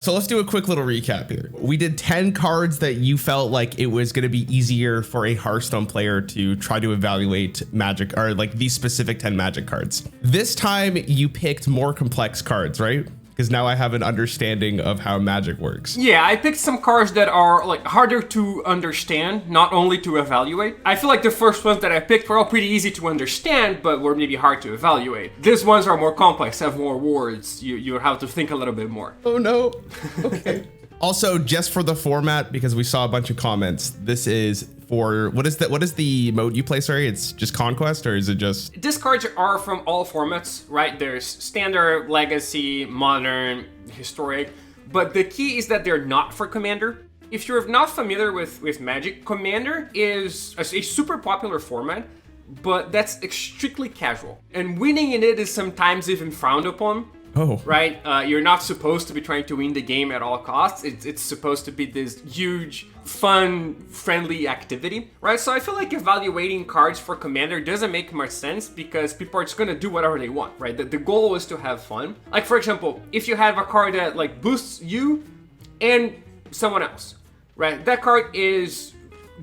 So let's do a quick little recap here. We did 10 cards that you felt like it was going to be easier for a Hearthstone player to try to evaluate Magic, or like these specific 10 Magic cards. This time you picked more complex cards, right? Because now I have an understanding of how Magic works. Yeah, I picked some cards that are like harder to understand, not only to evaluate. I feel like the first ones that I picked were all pretty easy to understand, but were maybe hard to evaluate. These ones are more complex, have more words. You have to think a little bit more. Oh no. Okay. Also, just for the format, because we saw a bunch of comments, this is for, what is the mode you play, sorry? It's just Conquest, or is it just? These cards are from all formats, right? There's Standard, Legacy, Modern, Historic, but the key is that they're not for Commander. If you're not familiar with Magic, Commander is a super popular format, but that's strictly casual. And winning in it is sometimes even frowned upon. Oh. Right? You're not supposed to be trying to win the game at all costs. It's supposed to be this huge, fun, friendly activity, right? So I feel like evaluating cards for Commander doesn't make much sense because people are just gonna do whatever they want, right? The goal is to have fun. Like, for example, if you have a card that like boosts you and someone else, right? That card is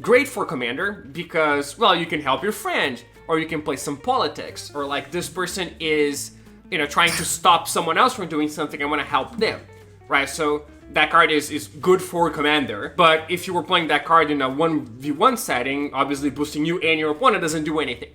great for Commander because, well, you can help your friend, or you can play some politics, or like this person is, you know, trying to stop someone else from doing something, I want to help them, right? So that card is good for Commander, but if you were playing that card in a 1v1 setting, obviously boosting you and your opponent doesn't do anything,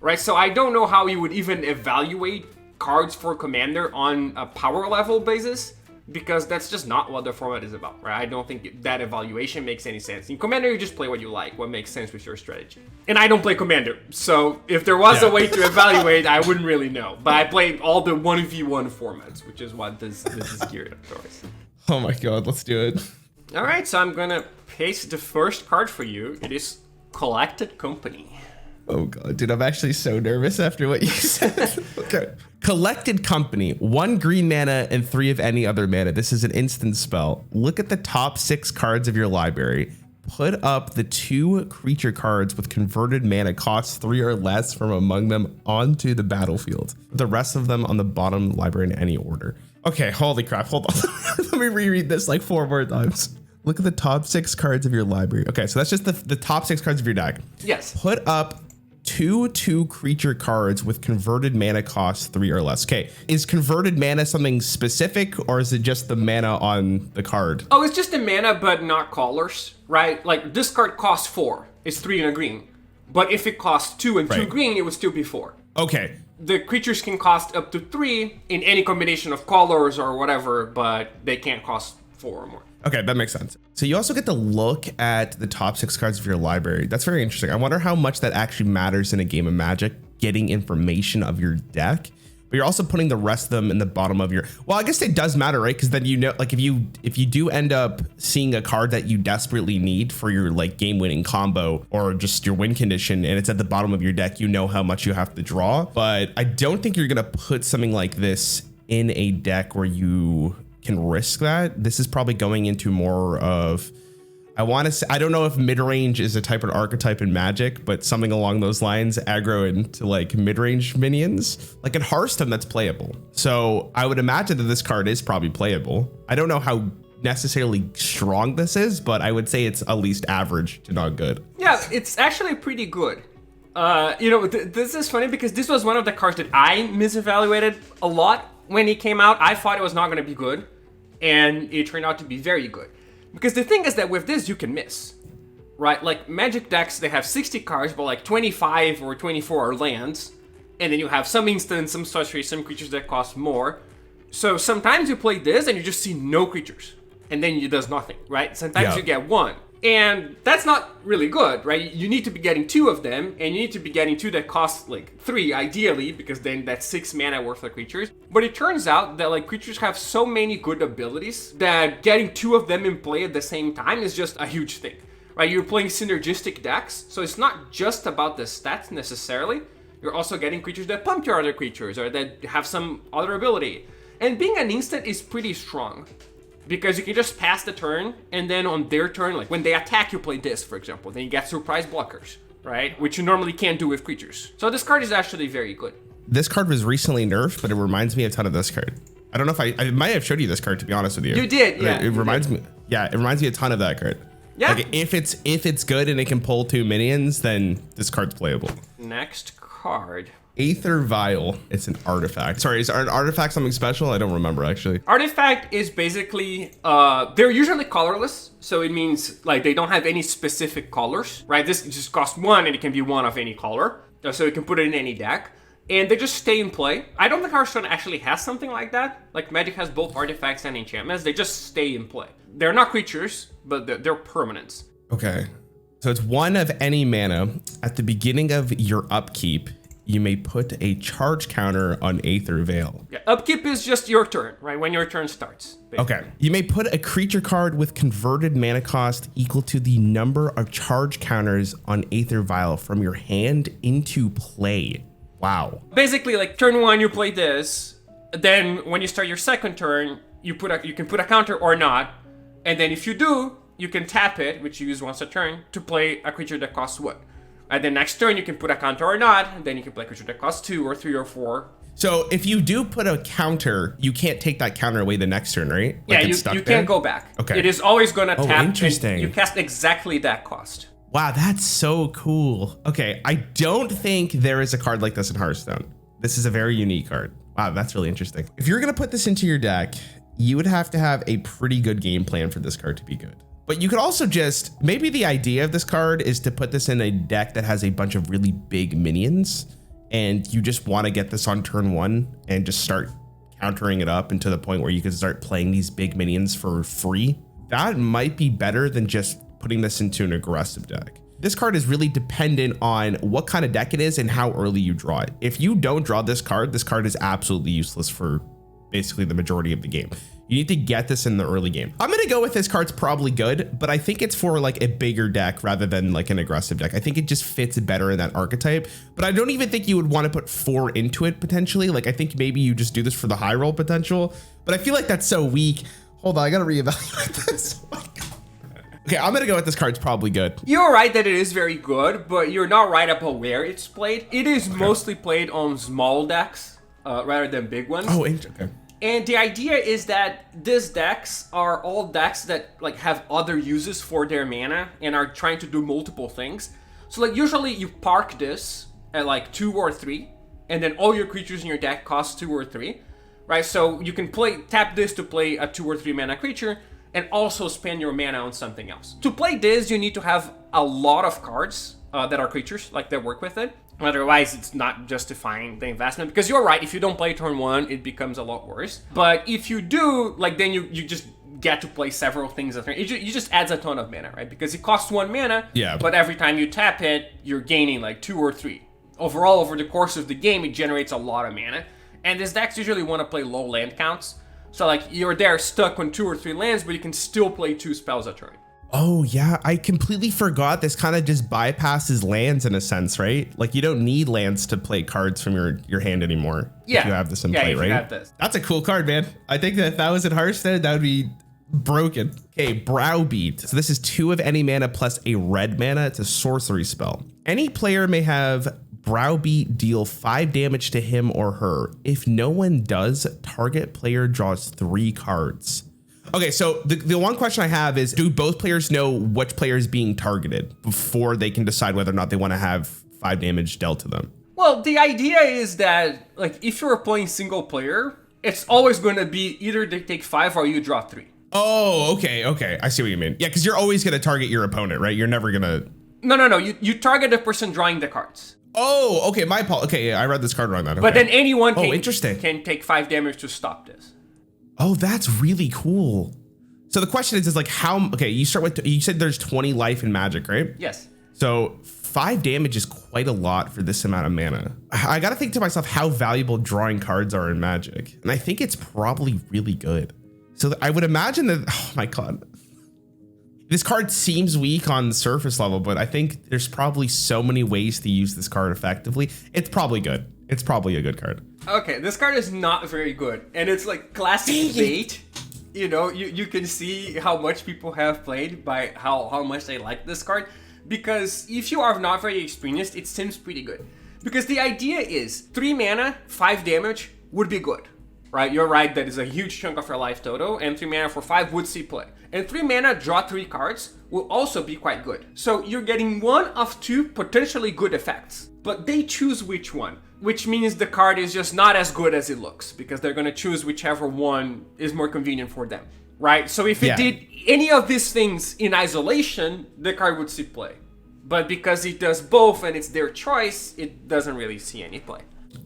right? So I don't know how you would even evaluate cards for Commander on a power level basis, because that's just not what the format is about, right? I don't think that evaluation makes any sense. In Commander, you just play what you like, what makes sense with your strategy. And I don't play Commander, so if there was a way to evaluate, I wouldn't really know. But I play all the 1v1 formats, which is what this is geared up towards. Oh my god, let's do it. All right, so I'm gonna paste the first card for you. It is Collected Company. Oh god, dude, I'm actually so nervous after what you said. Okay. Collected Company, 1 green mana and 3 of any other mana. This is an instant spell. Look at the top 6 cards of your library. Put up the 2 creature cards with converted mana cost 3 or less from among them onto the battlefield. The rest of them on the bottom library in any order. Okay, holy crap, hold on. Let me reread this like 4 more times. Look at the top 6 cards of your library. Okay, so that's just the top 6 cards of your deck. Yes. Put up 2 creature cards with converted mana cost 3 or less. Okay, is converted mana something specific, or is it just the mana on the card? Oh, it's just the mana, but not colors, right? Like this card costs 4. It's 3 and a green. But if it costs 2 and 2 green, it would still be 4. Okay. The creatures can cost up to 3 in any combination of colors or whatever, but they can't cost 4 or more. Okay, that makes sense. So you also get to look at the top 6 cards of your library. That's very interesting. I wonder how much that actually matters in a game of Magic, getting information of your deck. But you're also putting the rest of them in the bottom of your, well, I guess it does matter, right? Because then, you know, like if you do end up seeing a card that you desperately need for your like game winning combo or just your win condition, and it's at the bottom of your deck, you know how much you have to draw. But I don't think you're gonna put something like this in a deck where you can risk that. This is probably going into more of, I want to say, I don't know if mid-range is a type of archetype in Magic, but something along those lines, aggro into like mid-range minions. Like in Hearthstone, that's playable. So I would imagine that this card is probably playable. I don't know how necessarily strong this is, but I would say it's at least average to not good. Yeah, it's actually pretty good. You know, this is funny because this was one of the cards that I misevaluated a lot when it came out. I thought it was not going to be good, and it turned out to be very good. Because the thing is that with this, you can miss, right? Like Magic decks, they have 60 cards, but like 25 or 24 are lands. And then you have some instants, some sorceries, some creatures that cost more. So sometimes you play this and you just see no creatures. And then it does nothing, right? Sometimes you get 1. And that's not really good, right? You need to be getting 2 of them, and you need to be getting 2 that cost like 3 ideally, because then that's 6 mana worth of creatures. But it turns out that like creatures have so many good abilities that getting 2 of them in play at the same time is just a huge thing, right? You're playing synergistic decks, so it's not just about the stats necessarily. You're also getting creatures that pump your other creatures or that have some other ability. And being an instant is pretty strong, because you can just pass the turn, and then on their turn, like when they attack, you play this, for example. Then you get surprise blockers, right? Which you normally can't do with creatures. So this card is actually very good. This card was recently nerfed, but it reminds me a ton of this card. I don't know if I might have showed you this card, to be honest with you. You did, yeah. It reminds me. Yeah, it reminds me a ton of that card. Yeah. Like if it's good and it can pull 2 minions, then this card's playable. Next card. Aether Vial. It's an artifact. Sorry, is an artifact something special? I don't remember actually. Artifact is basically, they're usually colorless. So it means like they don't have any specific colors, right? This just costs 1 and it can be 1 of any color. So you can put it in any deck. And they just stay in play. I don't think Hearthstone actually has something like that. Like Magic has both artifacts and enchantments. They just stay in play. They're not creatures, but they're permanents. Okay. So it's 1 of any mana. At the beginning of your upkeep, you may put a charge counter on Aether Veil. Yeah, upkeep is just your turn, right? When your turn starts. Basically. Okay. You may put a creature card with converted mana cost equal to the number of charge counters on Aether Vial from your hand into play. Wow. Basically, like turn 1, you play this. Then when you start your second turn, you can put a counter or not. And then if you do, you can tap it, which you use once a turn, to play a creature that costs what? And then next turn, you can put a counter or not, and then you can play a creature that costs 2 or 3 or 4. So if you do put a counter, you can't take that counter away the next turn, right? Yeah, you can't go back. Okay. It is always going to tap, interesting. and you cast exactly that cost. Wow, that's so cool. Okay, I don't think there is a card like this in Hearthstone. This is a very unique card. Wow, that's really interesting. If you're gonna put this into your deck, you would have to have a pretty good game plan for this card to be good. But you could also just, maybe the idea of this card is to put this in a deck that has a bunch of really big minions, and you just wanna get this on turn 1 and just start countering it up into the point where you can start playing these big minions for free. That might be better than just putting this into an aggressive deck. This card is really dependent on what kind of deck it is and how early you draw it. If you don't draw this card is absolutely useless for basically the majority of the game. You need to get this in the early game. I'm gonna go with this card's probably good, but I think it's for like a bigger deck rather than like an aggressive deck. I think it just fits better in that archetype, but I don't even think you would want to put 4 into it potentially. Like I think maybe you just do this for the high roll potential, but I feel like that's so weak. Hold on, I gotta reevaluate this. Oh my God. Okay, I'm gonna go with this card's probably good. You're right that it is very good, but you're not right about where it's played. It is mostly played on small decks rather than big ones. Oh, okay. And the idea is that these decks are all decks that like have other uses for their mana and are trying to do multiple things. So like usually you park this at like 2 or 3, and then all your creatures in your deck cost 2 or 3, right? So you can tap this to play a 2 or 3 mana creature, and also spend your mana on something else. To play this, you need to have a lot of cards that are creatures, like that work with it. Otherwise, it's not justifying the investment. Because you're right, if you don't play turn 1, it becomes a lot worse. But if you do, like then you just get to play several things. It just adds a ton of mana, right? Because it costs 1 mana, yeah. But every time you tap it, you're gaining like 2 or 3. Overall, over the course of the game, it generates a lot of mana. And these decks usually want to play low land counts. So like you're there stuck on 2 or 3 lands, but you can still play 2 spells a turn. Oh yeah, I completely forgot this kind of just bypasses lands in a sense, right? Like you don't need lands to play cards from your hand anymore. Yeah. If you have this in play, if right? You have this. That's a cool card, man. I think that if that was in Hearthstone, that would be broken. Okay, Browbeat. So this is 2 of any mana plus a red mana. It's a sorcery spell. Any player may have Browbeat deal 5 damage to him or her. If no one does, target player draws 3 cards. Okay, so the one question I have is, do both players know which player is being targeted before they can decide whether or not they want to have 5 damage dealt to them? Well, the idea is that like if you're playing single player, it's always going to be either they take 5 or you draw 3. Oh, okay. I see what you mean. Yeah, because you're always going to target your opponent, right? You're never going to... No. You target the person drawing the cards. Oh, okay, my fault. Okay, yeah, I read this card wrong then. Okay. But then anyone interesting. can take 5 damage to stop this. Oh, that's really cool. So the question is like how, okay, you said there's 20 life in Magic, right? Yes. So 5 damage is quite a lot for this amount of mana. I gotta think to myself how valuable drawing cards are in Magic. And I think it's probably really good. So I would imagine that, oh my God. This card seems weak on the surface level, but I think there's probably so many ways to use this card effectively. It's probably good. It's probably a good card. Okay, this card is not very good. And it's like classic bait. You know, you can see how much people have played by how much they like this card. Because if you are not very experienced, it seems pretty good. Because the idea is 3 mana, 5 damage would be good, right? You're right, that is a huge chunk of your life total, and 3 mana for 5 would see play. And 3 mana, draw 3 cards, will also be quite good. So you're getting one of 2 potentially good effects, but they choose which one, which means the card is just not as good as it looks, because they're gonna choose whichever one is more convenient for them, right? So if it did any of these things in isolation, the card would see play. But because it does both and it's their choice, it doesn't really see any play.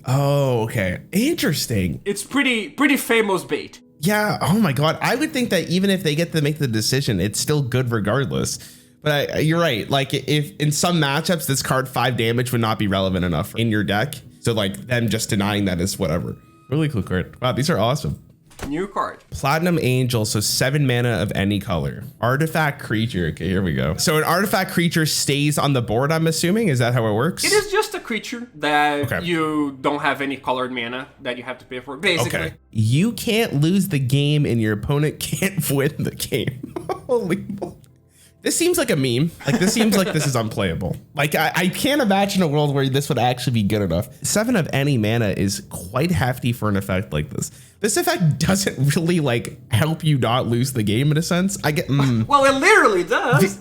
Oh, okay. Interesting. It's pretty famous bait. Yeah. Oh my God. I would think that even if they get to make the decision, it's still good regardless. But you're right. Like if in some matchups, this card 5 damage would not be relevant enough in your deck. So like them just denying that is whatever. Really cool card. Wow. These are awesome. New card. Platinum Angel, so 7 mana of any color. Artifact creature. Okay, here we go. So an artifact creature stays on the board, I'm assuming? Is that how it works? It is just a creature that you don't have any colored mana that you have to pay for, basically. Okay. You can't lose the game and your opponent can't win the game. Holy moly. This seems like a meme. Like this seems like this is unplayable. Like I can't imagine a world where this would actually be good enough. 7 of any mana is quite hefty for an effect like this. This effect doesn't really like help you not lose the game in a sense. I get. Well, it literally does.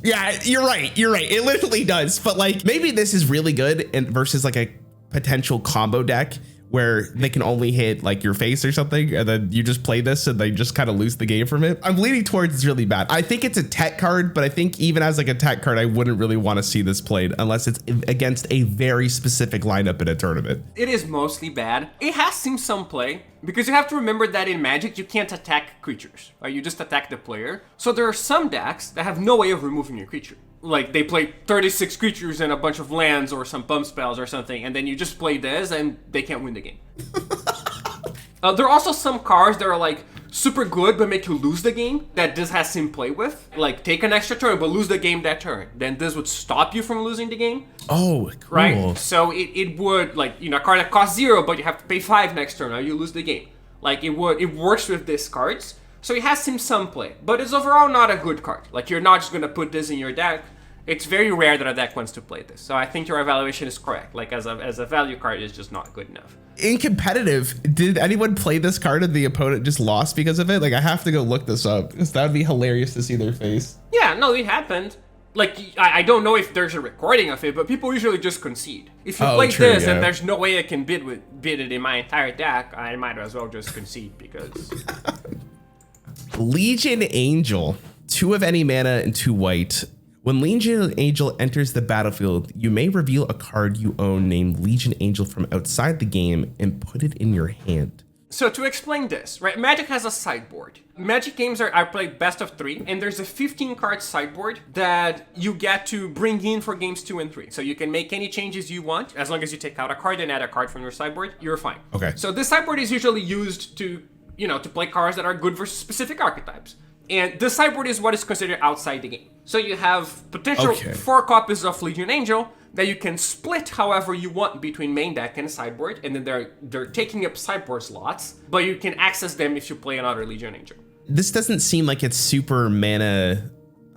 Yeah, you're right. You're right. It literally does. But like maybe this is really good and versus like a potential combo deck where they can only hit like your face or something, and then you just play this and they just kind of lose the game from it. I'm leaning towards it's really bad. I think it's a tech card, but I think even as like a tech card, I wouldn't really want to see this played unless it's against a very specific lineup in a tournament. It is mostly bad. It has seen some play, because you have to remember that in Magic, you can't attack creatures, right? You just attack the player. So there are some decks that have no way of removing your creature. Like they play 36 creatures and a bunch of lands or some bump spells or something, and then you just play this and they can't win the game. There are also some cards that are like super good but make you lose the game that this has some play with. Like take an extra turn but lose the game that turn. Then this would stop you from losing the game. Oh, cool. Right? So it would, like, you know, a card that costs 0 but you have to pay 5 next turn or you lose the game. Like it works with these cards. So it has some play, but it's overall not a good card. Like you're not just gonna put this in your deck. It's very rare that a deck wants to play this. So I think your evaluation is correct. Like as a value card, it's just not good enough. In competitive, did anyone play this card and the opponent just lost because of it? Like I have to go look this up because that would be hilarious to see their face. Yeah, no, it happened. Like I don't know if there's a recording of it, but people usually just concede. If you play this and there's no way I can bid it in my entire deck, I might as well just concede because. Legion Angel, 2 of any mana and 2 white. When Legion Angel enters the battlefield, you may reveal a card you own named Legion Angel from outside the game and put it in your hand. So to explain this, right, Magic has a sideboard. Magic games are played best of 3, and there's a 15-card sideboard that you get to bring in for games 2 and 3. So you can make any changes you want, as long as you take out a card and add a card from your sideboard, you're fine. Okay. So this sideboard is usually used to, you know, to play cards that are good versus specific archetypes. And the sideboard is what is considered outside the game. So you have potential 4 copies of Legion Angel that you can split however you want between main deck and sideboard, and then they're taking up sideboard slots, but you can access them if you play another Legion Angel. This doesn't seem like it's super mana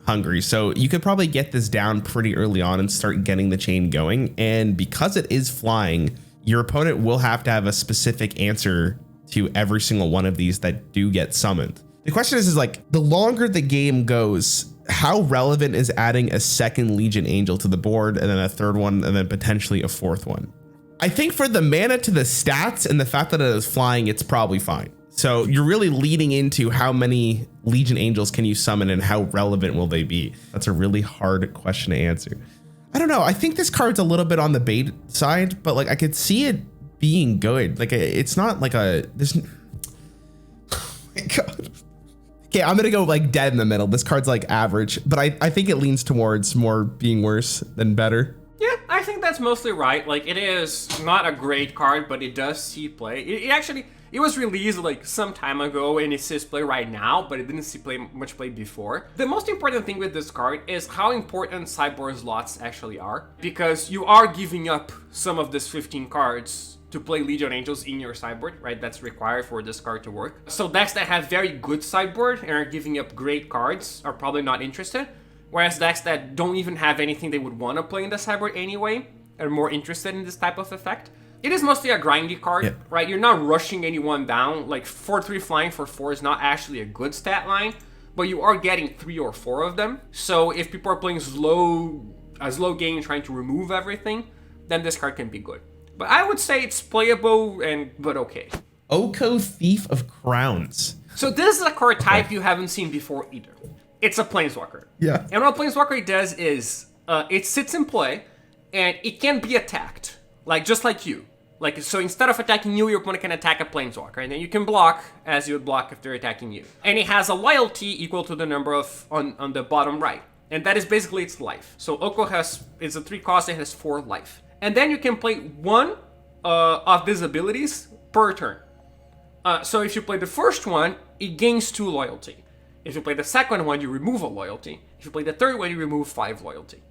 hungry, so you could probably get this down pretty early on and start getting the chain going. And because it is flying, your opponent will have to have a specific answer to every single one of these that do get summoned. The question is like, the longer the game goes, how relevant is adding a second Legion Angel to the board and then a 3rd one and then potentially a 4th one? I think for the mana to the stats and the fact that it is flying, it's probably fine. So you're really leading into how many Legion Angels can you summon and how relevant will they be? That's a really hard question to answer. I don't know. I think this card's a little bit on the bait side, but like I could see it being good. Like it's not like there's, oh my God. Okay, I'm gonna go like dead in the middle. This card's like average, but I think it leans towards more being worse than better. Yeah, I think that's mostly right. Like it is not a great card, but it does see play. It was released like some time ago and it sees play right now, but it didn't see much play before. The most important thing with this card is how important sideboard slots actually are, because you are giving up some of these 15 cards to play Legion Angels in your sideboard, right? That's required for this card to work. So decks that have very good sideboard and are giving up great cards are probably not interested, whereas decks that don't even have anything they would want to play in the sideboard anyway are more interested in this type of effect. It is mostly a grindy card, Yeah. right? You're not rushing anyone down. Like 4/3 flying for 4 is not actually a good stat line, but you are getting 3 or 4 of them. So if people are playing a slow game trying to remove everything, then this card can be good. But I would say it's playable but okay. Oko, Thief of Crowns. So this is a card type you haven't seen before either. It's a Planeswalker. Yeah. And what a Planeswalker does is it sits in play and it can be attacked, like just like you. Like, so instead of attacking you, your opponent can attack a Planeswalker, and then you can block as you would block if they're attacking you. And it has a loyalty equal to the number of on the bottom right. And that is basically its life. So Oko is a 3 cost, it has 4 life. And then you can play 1 of these abilities per turn. So if you play the first one, it gains 2 loyalty. If you play the second one, you remove a loyalty. If you play the third one, you remove 5 loyalty.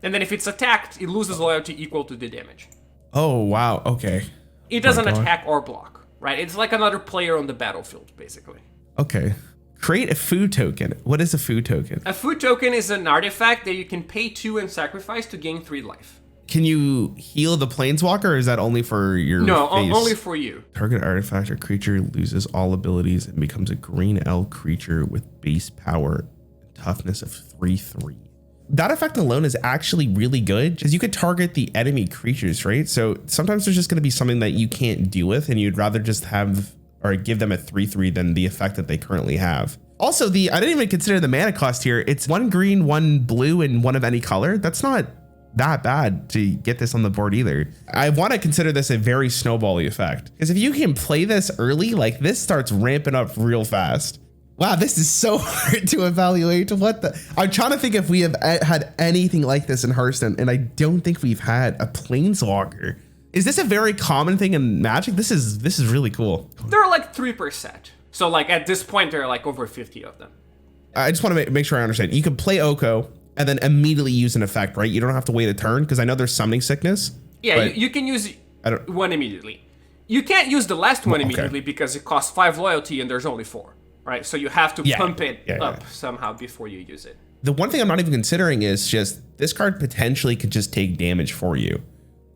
And then if it's attacked, it loses loyalty equal to the damage. Oh, wow. Okay. It doesn't attack or block, right? It's like another player on the battlefield, basically. Okay. Create a food token. What is a food token? A food token is an artifact that you can pay 2 and sacrifice to gain 3 life. Can you heal the Planeswalker, or is that only for your No, face? only for you. Target artifact or creature loses all abilities and becomes a green elf creature with base power and toughness of 3/3. That effect alone is actually really good because you could target the enemy creatures, right? So sometimes there's just going to be something that you can't deal with and you'd rather just have or give them a 3/3 than the effect that they currently have. Also, I didn't even consider the mana cost here. It's 1 green, 1 blue, and 1 of any color. That's not that bad to get this on the board either. I want to consider this a very snowbally effect because if you can play this early, like this starts ramping up real fast. Wow, this is so hard to evaluate. I'm trying to think if we have had anything like this in Hearthstone, and I don't think we've had a Planeswalker. Is this a very common thing in Magic? This is really cool. They're like 3%. So like at this point, there are like over 50 of them. I just want to make sure I understand. You can play Oko and then immediately use an effect, right? You don't have to wait a turn because I know there's summoning sickness. Yeah, you can use one immediately. You can't use the last one immediately because it costs 5 loyalty and there's only 4. Right, so you have to pump it up somehow before you use it. The one thing I'm not even considering is just this card potentially could just take damage for you.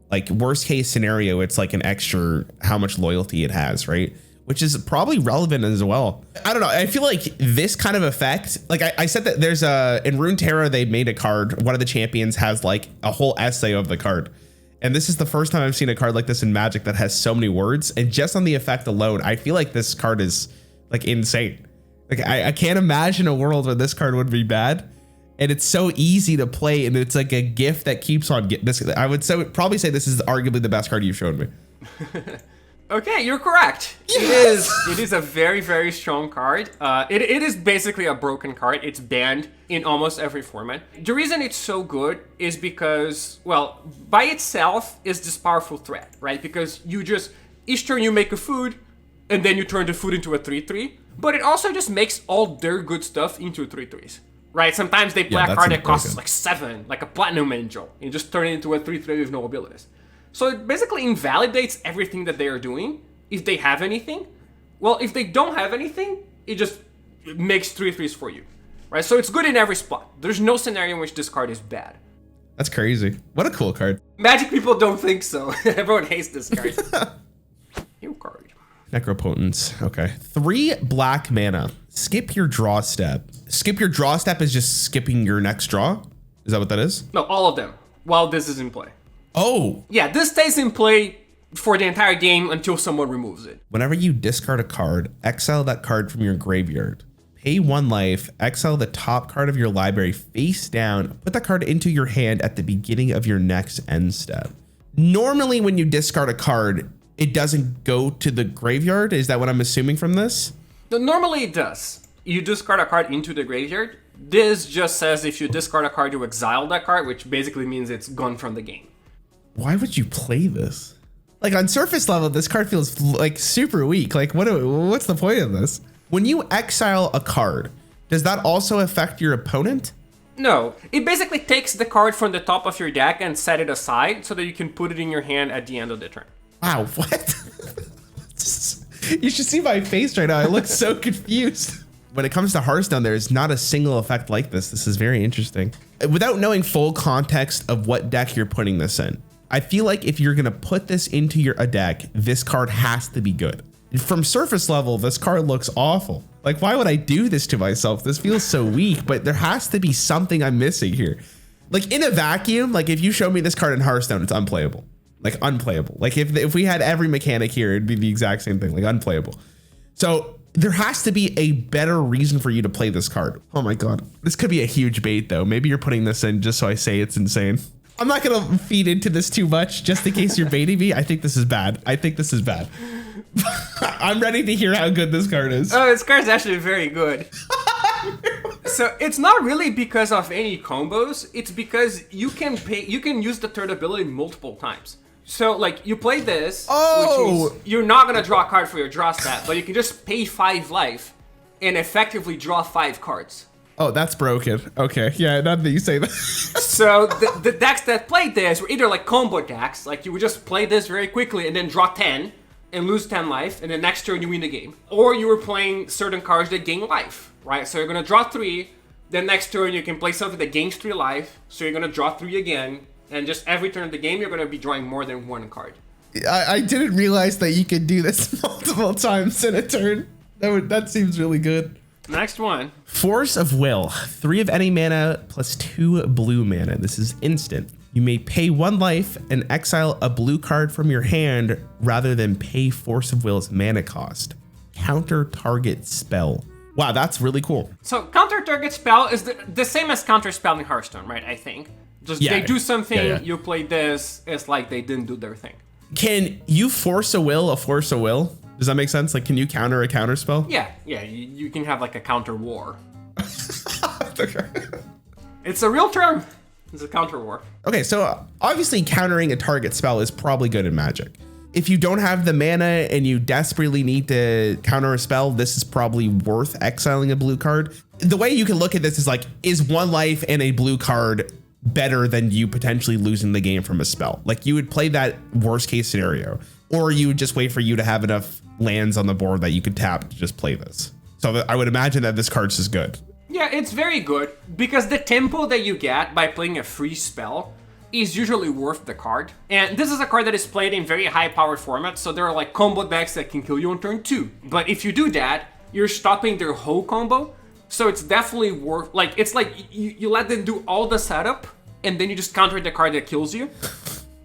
Like worst case scenario, it's like an extra how much loyalty it has, right? Which is probably relevant as well. I don't know. I feel like this kind of effect, like I said that there's in Runeterra, they made a card. One of the champions has like a whole essay of the card. And this is the first time I've seen a card like this in Magic that has so many words. And just on the effect alone, I feel like this card is like insane. Like I can't imagine a world where this card would be bad, and it's so easy to play, and it's like a gift that keeps on getting this. I would probably say this is arguably the best card you've shown me. Okay, you're correct. Yes! It is a very, very strong card. It is basically a broken card. It's banned in almost every format. The reason it's so good is because, well, by itself is this powerful threat, right? Because each turn you make a food, and then you turn the food into a 3/3. But it also just makes all their good stuff into 3/3s, right? Sometimes they play a card that costs like 7, like a Platinum Angel, and just turn it into a 3/3 with no abilities. So it basically invalidates everything that they are doing if they have anything. Well, if they don't have anything, it just makes 3/3s for you, right? So it's good in every spot. There's no scenario in which this card is bad. That's crazy. What a cool card. Magic people don't think so. Everyone hates this card. New card. Necropotence. Okay. 3 black mana. Skip your draw step. Skip your draw step is just skipping your next draw? Is that what that is? No, all of them, while this is in play. Oh. Yeah, this stays in play for the entire game until someone removes it. Whenever you discard a card, exile that card from your graveyard. Pay 1 life, exile the top card of your library face down, put that card into your hand at the beginning of your next end step. Normally when you discard a card, it doesn't go to the graveyard? Is that what I'm assuming from this? No, normally it does. You discard a card into the graveyard. This just says if you discard a card, you exile that card, which basically means it's gone from the game. Why would you play this? Like on surface level, this card feels like super weak. Like what's the point of this? When you exile a card, does that also affect your opponent? No, it basically takes the card from the top of your deck and set it aside so that you can put it in your hand at the end of the turn. Wow, what? You should see my face right now. I look so confused. When it comes to Hearthstone, there's not a single effect like this. This is very interesting. Without knowing full context of what deck you're putting this in, I feel like if you're going to put this into a deck, this card has to be good. From surface level, this card looks awful. Like, why would I do this to myself? This feels so weak, but there has to be something I'm missing here. Like, in a vacuum, like if you show me this card in Hearthstone, it's unplayable. Like, unplayable. Like if we had every mechanic here, it'd be the exact same thing, like unplayable. So there has to be a better reason for you to play this card. Oh my God. This could be a huge bait though. Maybe you're putting this in just so I say it's insane. I'm not gonna feed into this too much just in case you're baiting me. I think this is bad. I think this is bad. I'm ready to hear how good this card is. Oh, this card's actually very good. So it's not really because of any combos. It's because you can use the third ability multiple times. So like you play this, which means you're not gonna draw a card for your draw stat, but you can just pay 5 life and effectively draw 5 cards. Oh, that's broken. Okay, yeah, now that you say that. So the decks that played this were either like combo decks, like you would just play this very quickly and then draw 10 and lose 10 life, and then next turn you win the game. Or you were playing certain cards that gain life, right? So you're gonna draw 3, then next turn you can play something that gains 3 life, so you're gonna draw 3 again, and just every turn of the game you're gonna be drawing more than 1 card. I didn't realize that you could do this multiple times in a turn. That seems really good. Next one. Force of Will. 3 of any mana plus 2 blue mana. This is instant. You may pay 1 life and exile a blue card from your hand rather than pay Force of Will's mana cost. Counter target spell. Wow, that's really cool. So counter target spell is the same as counter spell in Hearthstone, right? I think. Just they do something, you play this, it's like they didn't do their thing. Can you force a will a force a will? Does that make sense? Like, can you counter a counter spell? Yeah, you can have like a counter war. It's a real term. It's a counter war. Okay, so obviously countering a target spell is probably good in Magic. If you don't have the mana and you desperately need to counter a spell, this is probably worth exiling a blue card. The way you can look at this is like, is 1 life and a blue card better than you potentially losing the game from a spell? Like, you would play that worst case scenario, or you would just wait for you to have enough lands on the board that you could tap to just play this. So I would imagine that this card's just good. Yeah, it's very good because the tempo that you get by playing a free spell is usually worth the card. And this is a card that is played in very high powered formats, so there are like combo decks that can kill you on turn 2. But if you do that, you're stopping their whole combo. So it's definitely worth, like, it's like you let them do all the setup and then you just counter the card that kills you.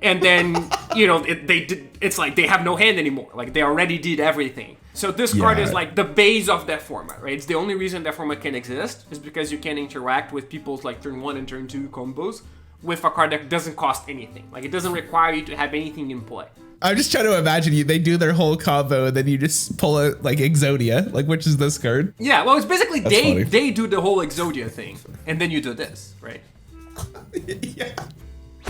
And then, you know, it's like they have no hand anymore. Like, they already did everything. So this card is like the base of that format, right? It's the only reason that format can exist is because you can interact with people's like turn 1 and turn 2 combos with a card that doesn't cost anything. Like, it doesn't require you to have anything in play. I'm just trying to imagine they do their whole combo and then you just pull it like Exodia, like, which is this card. Yeah, well, it's basically they do the whole Exodia thing and then you do this, right? Yeah.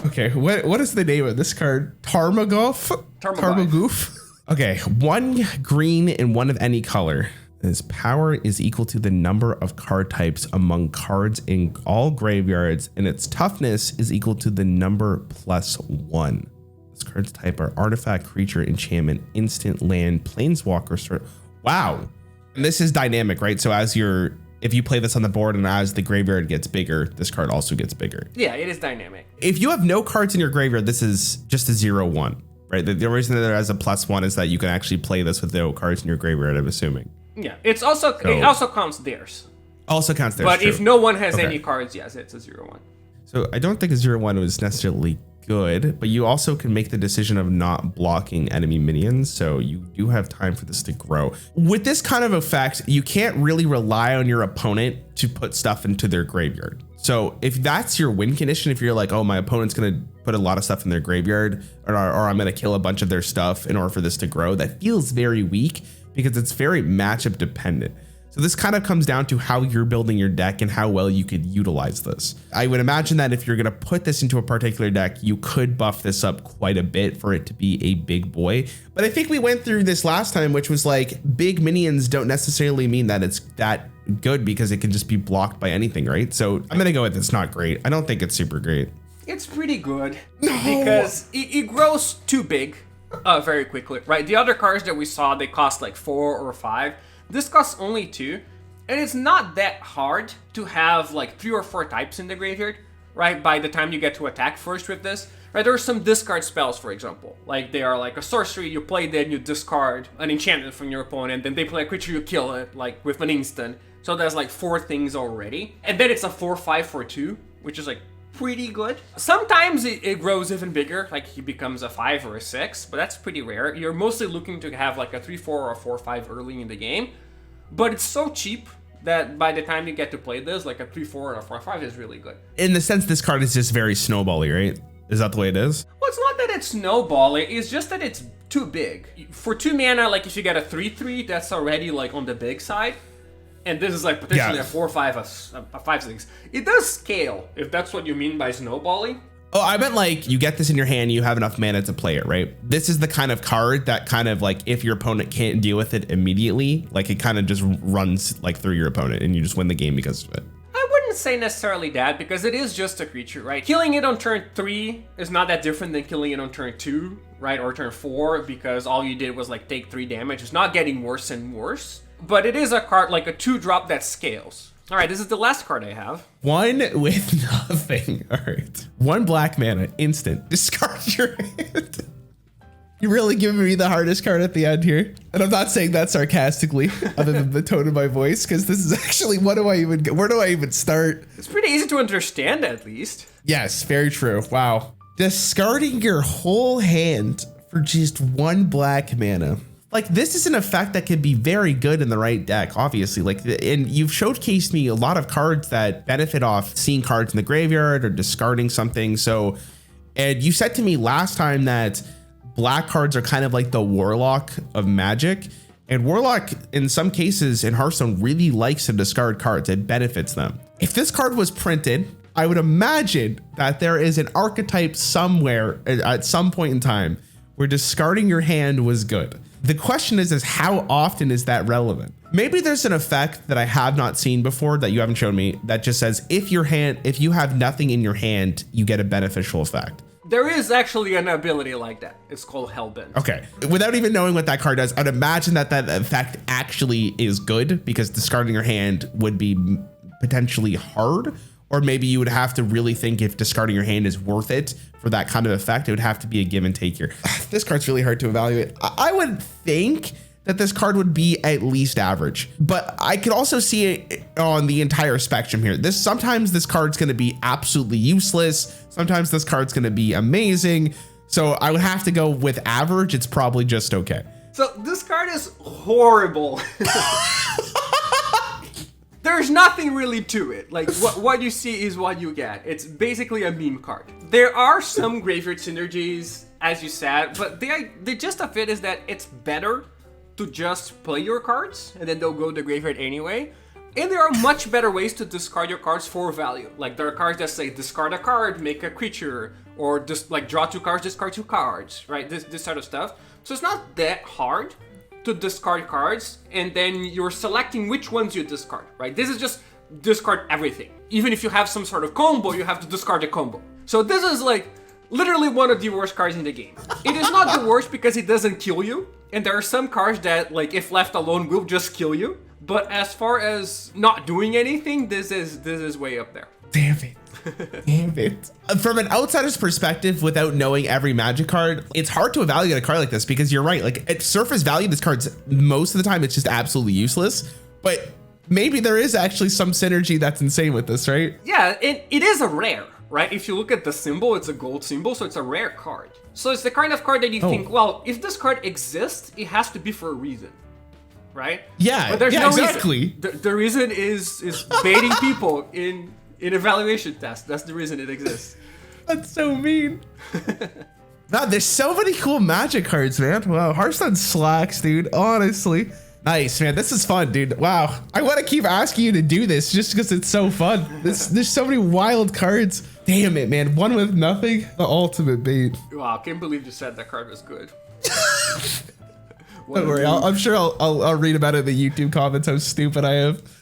Okay, what is the name of this card? Tarmagoff? Tarmagoff? Okay, 1 green and 1 of any color. Its power is equal to the number of card types among cards in all graveyards, and its toughness is equal to the number plus 1. This card's type are artifact, creature, enchantment, instant, land, planeswalker. Wow. And this is dynamic, right? So if you play this on the board and as the graveyard gets bigger, this card also gets bigger. Yeah, it is dynamic. If you have no cards in your graveyard, this is just a 0/1, right? The reason that it has a +1 is that you can actually play this with no cards in your graveyard, I'm assuming. Yeah, it also counts theirs. Also counts theirs. But true. if no one has any cards, yes, it's a 0/1. So I don't think a 0/1 was necessarily good, but you also can make the decision of not blocking enemy minions, so you do have time for this to grow. With this kind of effect, you can't really rely on your opponent to put stuff into their graveyard. So if that's your win condition, if you're like, oh, my opponent's gonna put a lot of stuff in their graveyard, or I'm gonna kill a bunch of their stuff in order for this to grow, that feels very weak because it's very matchup dependent. So this kind of comes down to how you're building your deck and how well you could utilize this. I would imagine that if you're gonna put this into a particular deck, you could buff this up quite a bit for it to be a big boy. But I think we went through this last time, which was like big minions don't necessarily mean that it's that good because it can just be blocked by anything, right? So I'm gonna go with it's not great. I don't think it's super great. It's pretty good because it grows too big very quickly, right? The other cards that we saw, they cost like 4 or 5. This costs only 2, and it's not that hard to have like 3 or 4 types in the graveyard, right? By the time you get to attack first with this, Right, there are some discard spells, for example. Like they are like a sorcery, you play then you discard an enchantment from your opponent, then they play a creature, you kill it, like with an instant. So there's like 4 things already. And then it's a 4/5 for 2, which is like pretty good. Sometimes it grows even bigger, like he becomes a 5 or a 6, but that's pretty rare. You're mostly looking to have like a 3/4 or a 4/5 early in the game. But it's so cheap that by the time you get to play this, like a 3/4 or a 4/5 is really good. In the sense, this card is just very snowbally, right? Is that the way it is? Well, it's not that it's snowballing, it's just that it's too big. For 2 mana, like if you get a 3/3, that's already like on the big side. And this is like potentially a 4/5, a 5/6. It does scale, if that's what you mean by snowballing. Oh, I meant like you get this in your hand, you have enough mana to play it, right? This is the kind of card that kind of like if your opponent can't deal with it immediately, like it kind of just runs like through your opponent and you just win the game because of it. I wouldn't say necessarily that, because it is just a creature, right? Killing it on turn 3 is not that different than killing it on turn 2, right? Or turn 4, because all you did was like take 3 damage. It's not getting worse and worse, but it is a card like a 2-drop that scales. All right, this is the last card I have. 1 with nothing. All right. 1 black mana, instant. Discard your hand. You're really giving me the hardest card at the end here. And I'm not saying that sarcastically, other than the tone of my voice, because this is actually, where do I even start? It's pretty easy to understand, at least. Yes, very true. Wow. Discarding your whole hand for just 1 black mana. Like, this is an effect that could be very good in the right deck, obviously. Like, and you've showcased me a lot of cards that benefit off seeing cards in the graveyard or discarding something. So, and you said to me last time that black cards are kind of like the Warlock of Magic. And Warlock, in some cases in Hearthstone, really likes to discard cards. It benefits them. If this card was printed, I would imagine that there is an archetype somewhere at some point in time where discarding your hand was good. The question is how often is that relevant? Maybe there's an effect that I have not seen before that you haven't shown me that just says if you have nothing in your hand, you get a beneficial effect. There is actually an ability like that. It's called Hellbent. Okay. Without even knowing what that card does, I'd imagine that effect actually is good because discarding your hand would be potentially hard. Or maybe you would have to really think if discarding your hand is worth it for that kind of effect. It would have to be a give and take here. This card's really hard to evaluate. I would think that this card would be at least average, but I could also see it on the entire spectrum here. Sometimes this card's going to be absolutely useless. Sometimes this card's going to be amazing. So I would have to go with average. It's probably just okay. So this card is horrible. There's nothing really to it. Like what you see is what you get. It's basically a meme card. There are some graveyard synergies, as you said, but the gist of it is that it's better to just play your cards and then they'll go to the graveyard anyway. And there are much better ways to discard your cards for value. Like there are cards that say discard a card, make a creature, or just like draw 2 cards, discard 2 cards, right? This sort of stuff. So it's not that hard to discard cards, and then you're selecting which ones you discard, right? This is just discard everything. Even if you have some sort of combo, you have to discard the combo. So this is like literally one of the worst cards in the game. It is not the worst because it doesn't kill you, and there are some cards that, like, if left alone will just kill you. But as far as not doing anything, this is way up there. Damn it. Damn it. From an outsider's perspective, without knowing every Magic card, it's hard to evaluate a card like this because you're right. Like at surface value, this card's most of the time it's just absolutely useless. But maybe there is actually some synergy that's insane with this, right? Yeah, it is a rare, right? If you look at the symbol, it's a gold symbol, so it's a rare card. So it's the kind of card that you think, well, if this card exists, it has to be for a reason, right? Yeah, but there's yeah, no exactly. Reason. The reason is baiting people in evaluation tests. That's the reason it exists. That's so mean. Man, there's so many cool Magic cards, man. Wow, Hearthstone slacks, dude. Honestly. Nice, man. This is fun, dude. Wow. I want to keep asking you to do this just because it's so fun. There's so many wild cards. Damn it, man. 1 with nothing. The ultimate bait. Wow, I can't believe you said that card was good. Don't worry. I'm sure I'll read about it in the YouTube comments how stupid I am.